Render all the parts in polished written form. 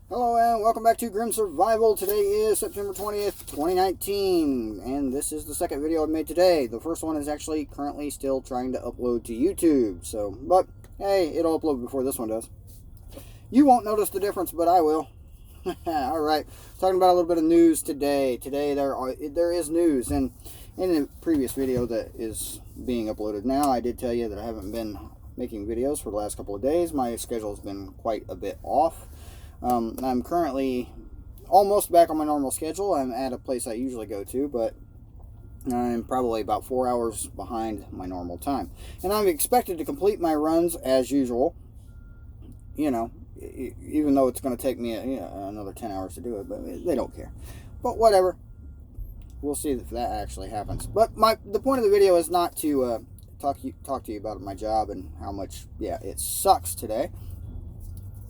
Hello and welcome back to Grim Survival. Today is September 20th, 2019, and this is the second video I've made today. The first one is actually currently still trying to upload to YouTube, but hey, it'll upload before this one does. You won't notice the difference, but I will. Alright, talking about a little bit of news today. Today there is news, and in the previous video that is being uploaded now, I did tell you that I haven't been making videos for the last couple of days. My schedule has been quite a bit off. I'm currently almost back on my normal schedule. I'm at a place I usually go to, but I'm probably about 4 hours behind my normal time. And I'm expected to complete my runs as usual, you know, even though it's going to take me another 10 hours to do it, but they don't care. But whatever. We'll see if that actually happens. But the point of the video is not to talk to you about my job and how much, it sucks today.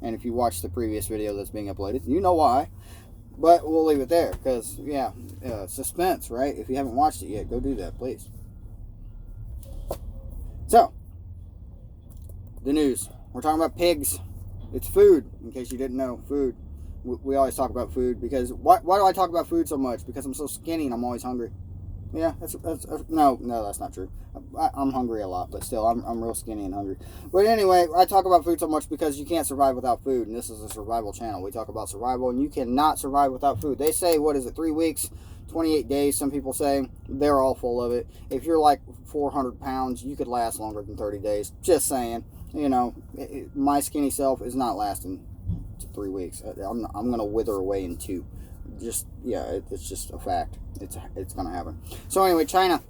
And if you watch the previous video that's being uploaded, you know why. But we'll leave it there because, suspense, right? If you haven't watched it yet, go do that, please. So, the news. We're talking about pigs. It's food, in case you didn't know. Food. We always talk about food because... Why do I talk about food so much? Because I'm so skinny and I'm always hungry. Yeah, no, that's not true. I'm hungry a lot, but still, I'm real skinny and hungry. But anyway, I talk about food so much because you can't survive without food, and this is a survival channel. We talk about survival, and you cannot survive without food. They say, 3 weeks, 28 days, some people say. They're all full of it. If you're like 400 pounds, you could last longer than 30 days. Just saying. My skinny self is not lasting 3 weeks. I'm going to wither away in 2. It's just a fact. It's gonna happen. So anyway, China.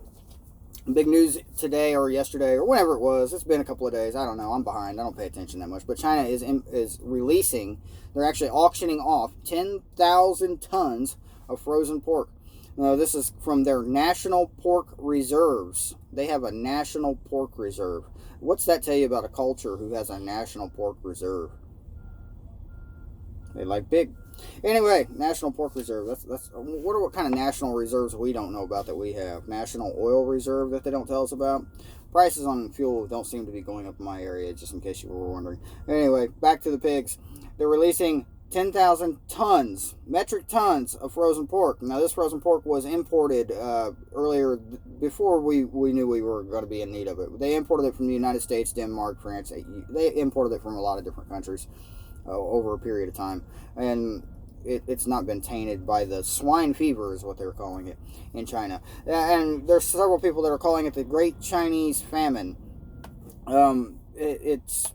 Big news today or yesterday or whenever it was. It's been a couple of days. I don't know. I'm behind. I don't pay attention that much. But China is releasing. They're actually auctioning off 10,000 tons of frozen pork. Now this is from their national pork reserves. They have a national pork reserve. What's that tell you about a culture who has a national pork reserve? They like big. Anyway, National Pork Reserve. What kind of national reserves we don't know about that we have? National Oil Reserve that they don't tell us about. Prices on fuel don't seem to be going up in my area, just in case you were wondering. Anyway, back to the pigs. They're releasing 10,000 metric tons of frozen pork. Now, this frozen pork was imported earlier, before we knew we were going to be in need of it. They imported it from the United States, Denmark, France. They imported it from a lot of different countries. Over a period of time, and it's not been tainted by the swine fever is what they're calling it in China. And there's several people that are calling it the Great Chinese Famine. Pigs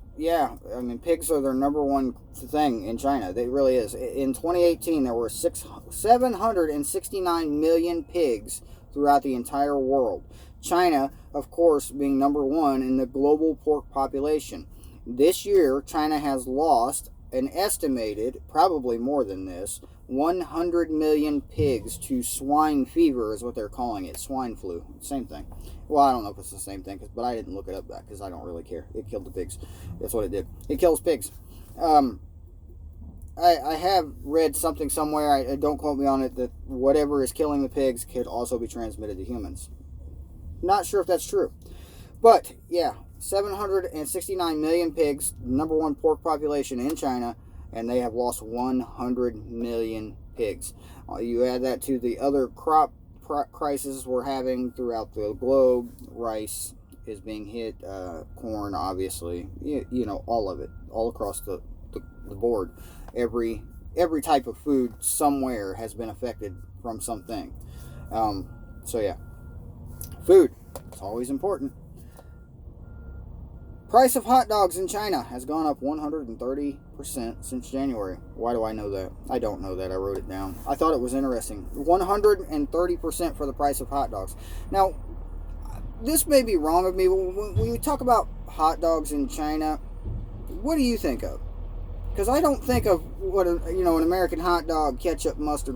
are their number one thing in China. It really is. In 2018 there were 769 million pigs throughout the entire world. China, of course, being number one in the global pork population. This year, China has lost an estimated, probably more than this, 100 million pigs to swine fever is what they're calling it. Swine flu. Same thing. Well, I don't know if it's the same thing, but I didn't look it up back because I don't really care. It killed the pigs. That's what it did. It kills pigs. I have read something somewhere, I don't quote me on it, that whatever is killing the pigs could also be transmitted to humans. Not sure if that's true. But, 769 million pigs, number one pork population in China, and they have lost 100 million pigs. You add that to the other crop crises we're having throughout the globe. Rice is being hit, corn, obviously, all of it, all across the board. Every type of food somewhere has been affected from something. Food, it's always important. Price of hot dogs in China has gone up 130% since January. Why do I know that? I don't know that. I wrote it down. I thought it was interesting. 130% for the price of hot dogs. Now, this may be wrong of me, but when you talk about hot dogs in China, what do you think of? Because I don't think of what an American hot dog, ketchup, mustard.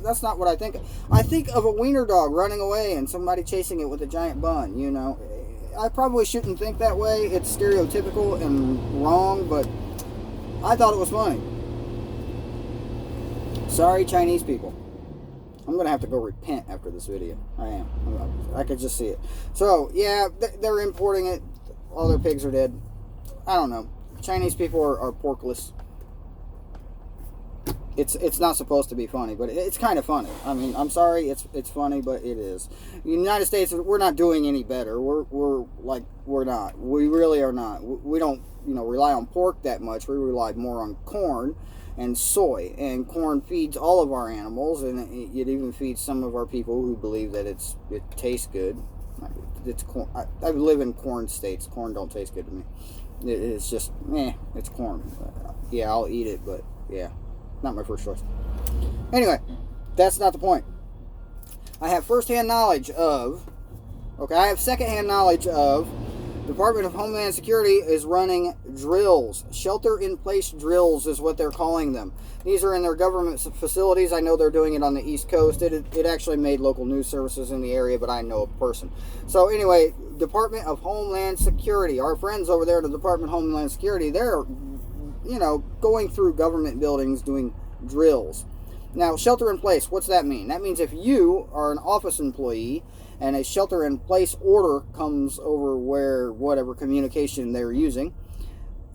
That's not what I think of. I think of a wiener dog running away and somebody chasing it with a giant bun, I probably shouldn't think that way. It's stereotypical and wrong, but I thought it was funny. Sorry, Chinese people. I'm going to have to go repent after this video. I am. I could just see it. So, they're importing it. All their pigs are dead. I don't know. Chinese people are porkless. It's not supposed to be funny, but it's kind of funny. I mean, I'm sorry, it's funny, but it is. The United States, we're not doing any better. We're not. We really are not. We don't, rely on pork that much. We rely more on corn and soy, and corn feeds all of our animals, and it even feeds some of our people who believe that it tastes good. It's corn. I live in corn states. Corn don't taste good to me. It's just, it's corn. Yeah, I'll eat it, but yeah, not my first choice. Anyway, that's not the point. I have secondhand knowledge of Department of Homeland Security is running drills. Shelter-in-place drills is what they're calling them. These are in their government facilities. I know they're doing it on the East Coast. It actually made local news services in the area, but I know a person. So anyway, Department of Homeland Security. Our friends over there at the Department of Homeland Security, they're, going through government buildings doing drills. Now, shelter-in-place, what's that mean? That means if you are an office employee and a shelter-in-place order comes over whatever communication they're using,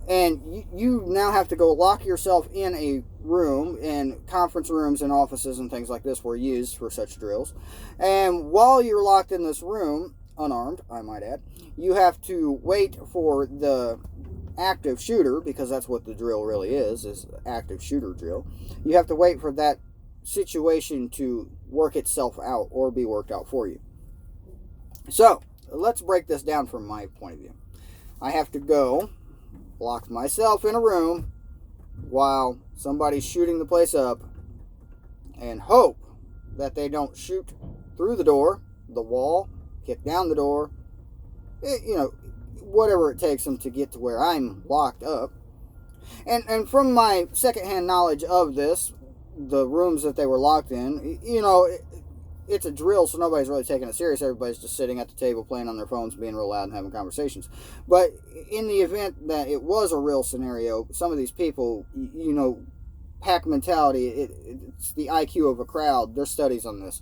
and you now have to go lock yourself in a room, and conference rooms and offices and things like this were used for such drills. And while you're locked in this room, unarmed, I might add, you have to wait for the active shooter, because that's what the drill really is active shooter drill. You have to wait for that situation to work itself out or be worked out for you. So, let's break this down from my point of view. I have to go lock myself in a room while somebody's shooting the place up and hope that they don't shoot through the door, the wall, kick down the door, whatever it takes them to get to where I'm locked up. And from my secondhand knowledge of this, the rooms that they were locked in, it's a drill, so nobody's really taking it serious. Everybody's just sitting at the table playing on their phones, being real loud and having conversations. But in the event that it was a real scenario, some of these people, pack mentality, it's the IQ of a crowd. There's studies on this.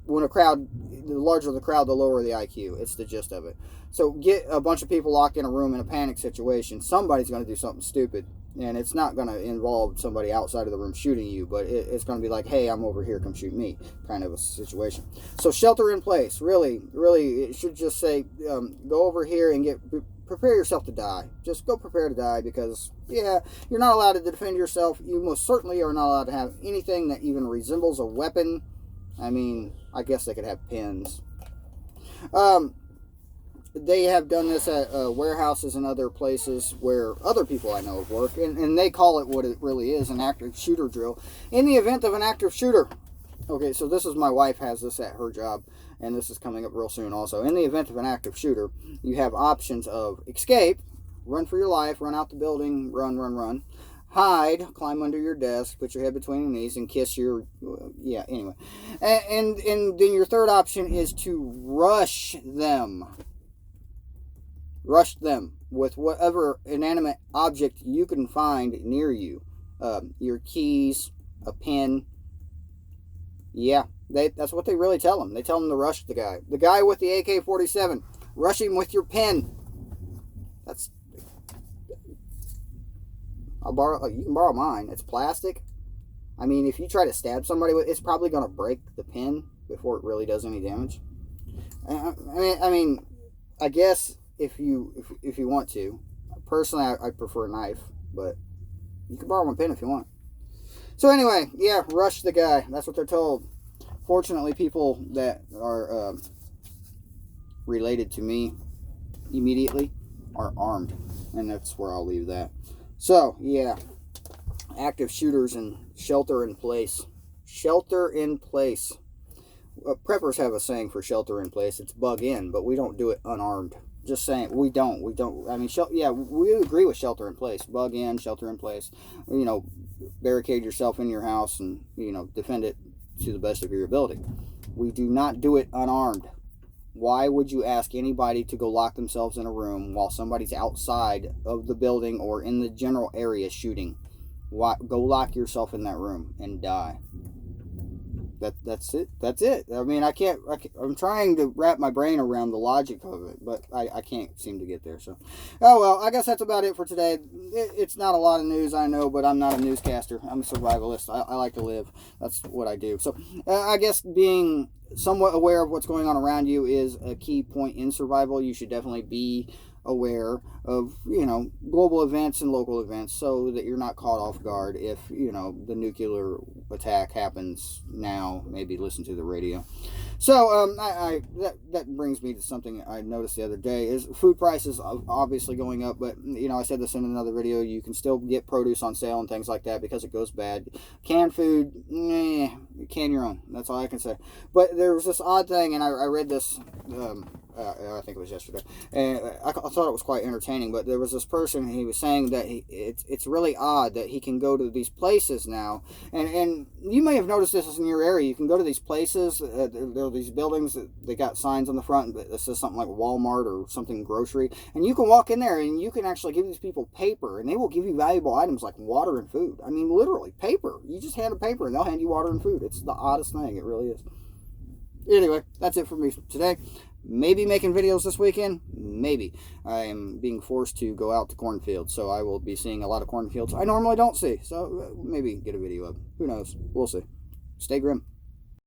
When the larger the crowd, the lower the IQ. It's the gist of it. So get a bunch of people locked in a room in a panic situation. Somebody's going to do something stupid. And it's not going to involve somebody outside of the room shooting you, but it's going to be like, hey, I'm over here, come shoot me, kind of a situation. So shelter in place, really, it should just say, go over here and prepare yourself to die. Just go prepare to die, because, you're not allowed to defend yourself. You most certainly are not allowed to have anything that even resembles a weapon. I mean, I guess they could have pins. They have done this at warehouses and other places where other people I know have worked, and they call it what it really is, an active shooter drill. In the event of an active shooter, okay, so this is, my wife has this at her job, and this is coming up real soon also. In the event of an active shooter, you have options of escape, run for your life, run out the building, run, hide, climb under your desk, put your head between your knees, and kiss your, anyway. And then your third option is to rush them. Rush them with whatever inanimate object you can find near you. Your keys, a pen. Yeah, that's what they really tell them. They tell them to rush the guy. The guy with the AK-47. Rush him with your pen. You can borrow mine. It's plastic. I mean, if you try to stab somebody with, it's probably going to break the pen before it really does any damage. I mean, I guess if you want to. Personally, I prefer a knife, but you can borrow my pen if you want. So anyway, rush the guy. That's what they're told. Fortunately, people that are related to me immediately are armed, and that's where I'll leave that. So, active shooters and shelter in place. Shelter in place. Preppers have a saying for shelter in place. It's bug in, but we don't do it unarmed. Just saying, we don't. I mean, we agree with shelter in place. Bug in, shelter in place. Barricade yourself in your house and, defend it to the best of your ability. We do not do it unarmed. Why would you ask anybody to go lock themselves in a room while somebody's outside of the building or in the general area shooting? Go lock yourself in that room and die. that's it. That's it. I mean, I'm trying to wrap my brain around the logic of it, but I can't seem to get there. So, oh well, I guess that's about it for today. It's not a lot of news, I know, but I'm not a newscaster. I'm a survivalist. I like to live. That's what I do. So, I guess being somewhat aware of what's going on around you is a key point in survival. You should definitely be aware of, you know, global events and local events so that you're not caught off guard if, you know, the nuclear attack happens now. Maybe listen to the radio. So that brings me to something I noticed the other day is food prices obviously going up, but you know, I said this in another video, you can still get produce on sale and things like that because it goes bad. Canned food, can your own. That's all I can say. But there was this odd thing, and I read this I think it was yesterday, and I thought it was quite entertaining. But there was this person, he was saying that it's really odd that he can go to these places now, and you may have noticed this in your area. You can go to these places, there are these buildings that they got signs on the front that says something like Walmart or something grocery, and you can walk in there and you can actually give these people paper, and they will give you valuable items like water and food. I mean, literally paper. You just hand them paper and they'll hand you water and food. It's the oddest thing. It really is. Anyway, that's it for me today. Maybe making videos this weekend. Maybe. I am being forced to go out to cornfields, so I will be seeing a lot of cornfields I normally don't see. So maybe get a video of. Who knows? We'll see. Stay grim.